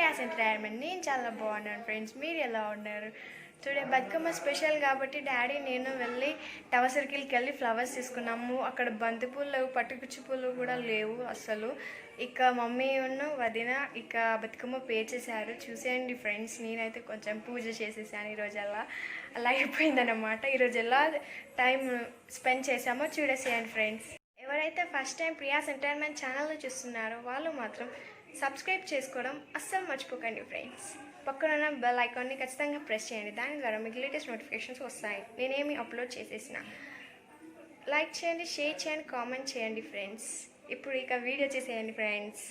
Priya's entertainment. నేను చాలా బాగున్నాను ఫ్రెండ్స్, మీరు ఎలా ఉన్నారు? టుడే బతుకమ్మ స్పెషల్ కాబట్టి డాడీ నేను వెళ్ళి టవర్ సర్కిల్కి వెళ్ళి ఫ్లవర్స్ తీసుకున్నాము. అక్కడ బంతిపూలు లేవు, పట్టుకుచ్చి పూలు కూడా లేవు అసలు. ఇక మమ్మీ ఉన్న వదిన ఇక బతుకమ్మ పేర్చేశారు. చూసేయండి ఫ్రెండ్స్, నేనైతే కొంచెం పూజ చేసేసాను ఈరోజు. అలా అయిపోయిందన్నమాట. ఈరోజు ఎలా టైం స్పెండ్ చేసామో చూడేసేయండి ఫ్రెండ్స్. ఎవరైతే ఫస్ట్ టైం ప్రియాస్ ఎంటర్టైన్మెంట్ ఛానల్లో చూస్తున్నారో వాళ్ళు మాత్రం సబ్స్క్రైబ్ చేసుకోవడం అస్సలు మర్చిపోకండి ఫ్రెండ్స్. పక్కన బెల్ ఐకాన్ని ఖచ్చితంగా ప్రెస్ చేయండి. దాని ద్వారా మీకు లేటెస్ట్ నోటిఫికేషన్స్ వస్తాయి నేనేమి అప్లోడ్ చేసేసిన. లైక్ చేయండి, షేర్ చేయండి, కామెంట్ చేయండి ఫ్రెండ్స్. ఇప్పుడు ఇక వీడియో చేసేయండి ఫ్రెండ్స్.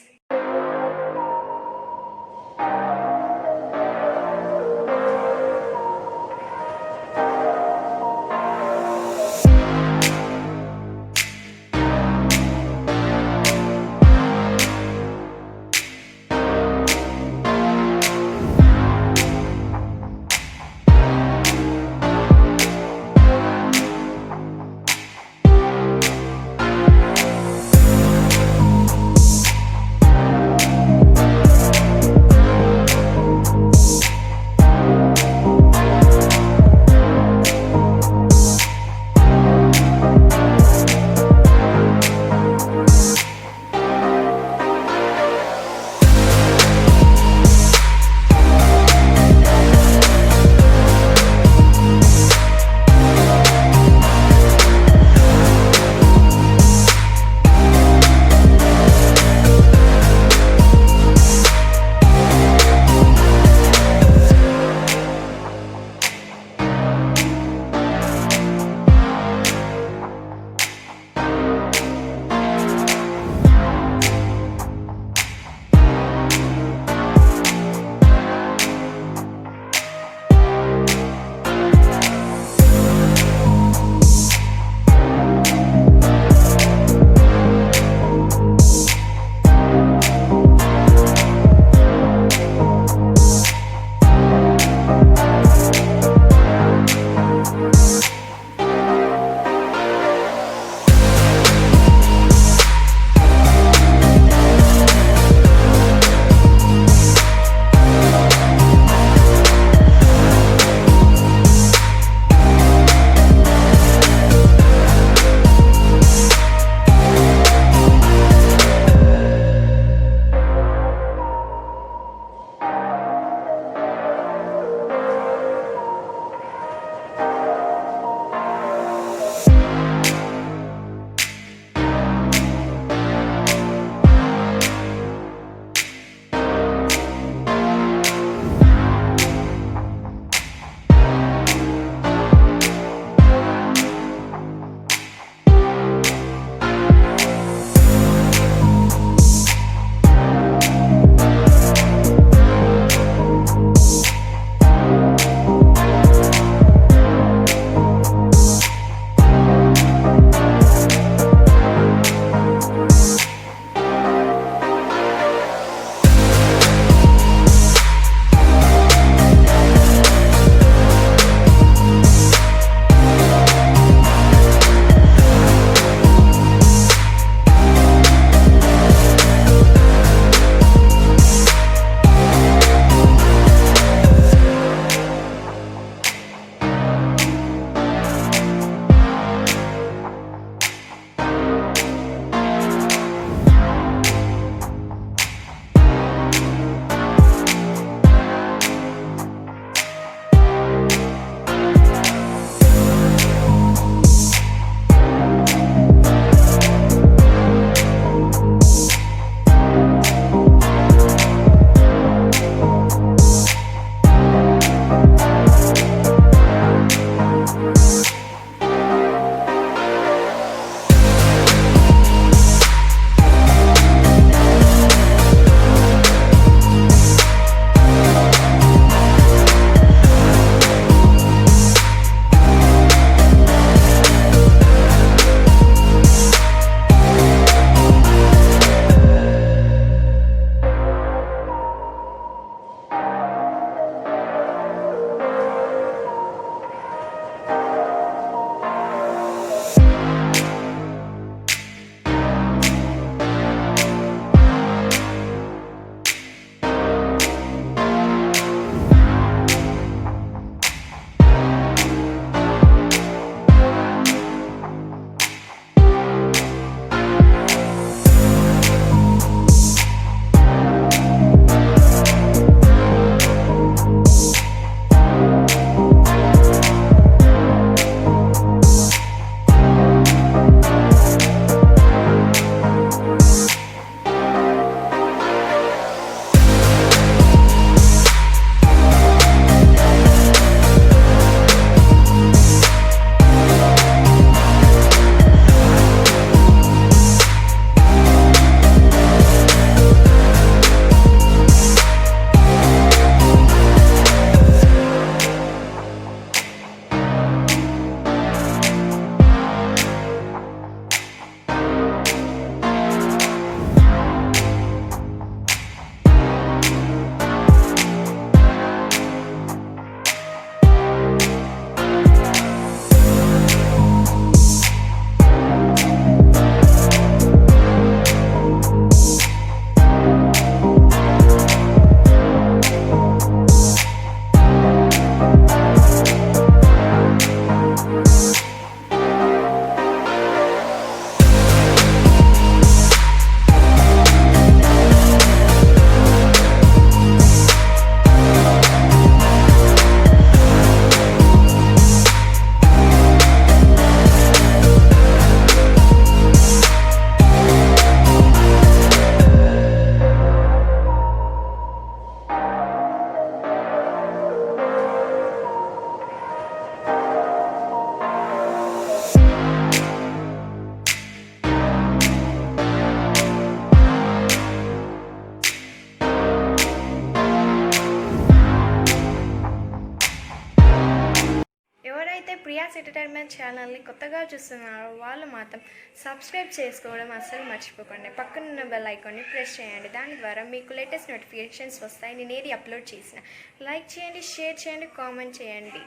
ప్రియాస్ ఎంటర్టైన్మెంట్ ఛానల్ని కొత్తగా చూస్తున్నారు వాళ్ళు మాత్రం సబ్స్క్రైబ్ చేసుకోవడం అస్సలు మర్చిపోకండి. పక్కనున్న బెల్ ఐకాన్ని ప్రెస్ చేయండి. దాని ద్వారా మీకు లేటెస్ట్ నోటిఫికేషన్స్ వస్తాయి. నేను ఏది అప్లోడ్ చేసిన. లైక్ చేయండి, షేర్ చేయండి, కామెంట్ చేయండి.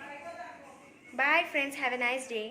Bye friends, have a nice day.